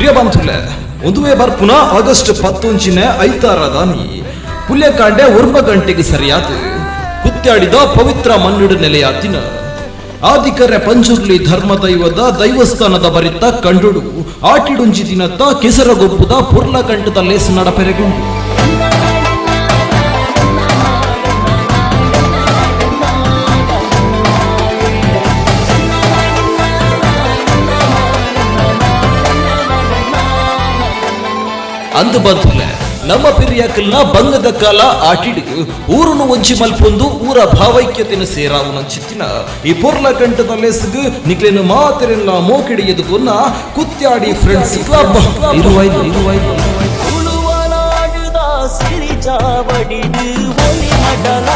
ಪ್ರಿಯ ಬಂಧುಗಳೇ, ಒಂದುವೇ ಬರ್ಪುನ ಆಗಸ್ಟ್ 11 ಐತಾರದಾನಿ ಪುಲ್ಯಕಾಂಡೆ 1 ಗಂಟೆಗೆ ಸರಿಯಾದ ಕುತ್ಯಾಡಿದ ಪವಿತ್ರ ಮನ್ನುಡು ನೆಲೆಯಾತಿನ ಆದಿಕರ್ಯ ಪಂಜುರ್ಲಿ ಧರ್ಮದೈವದ ದೈವಸ್ಥಾನದ ಬರಿತ ಕಂಡುಡು ಆಟಿಡುಂಜಿ ದಿನತ್ತ ಕೆಸರಗೊಪ್ಪುದ ಪುರ್ಲಕಂಠದ ಲೇಸು ನಡಪೆರೆಗುಂಡು ಅಂದು ಬಂಧುಗಳೇ, ನಮ್ಮ ಪಿರಿಯಾಕಲ್ನ ಬಂಗದ ಕಾಲ ಆಟಿಡು ಊರುನು ಒಂಚಿ ಮಲ್ಪೊಂದು ಊರ ಭಾವೈಕ್ಯತೆನ ಸೇರಾವುನ ಚಿತ್ತಿನ ಈ ಪೊರ್ಲಕಂಠದ ಲೆಸ್ಗ್ ನಿಕ್ಲೆನ ಮಾತೆರೆಲ್ಲ ಮೋಕಿಡಿ ಎದುಕೊನ್ನ ಕುತ್ಯಾಡಿ ಫ್ರೆಂಡ್ಸ್ ಕ್ಲಬ್ ಸಿರಿ ಚಾವಡಿ ಒಲಿ ಮಡಲ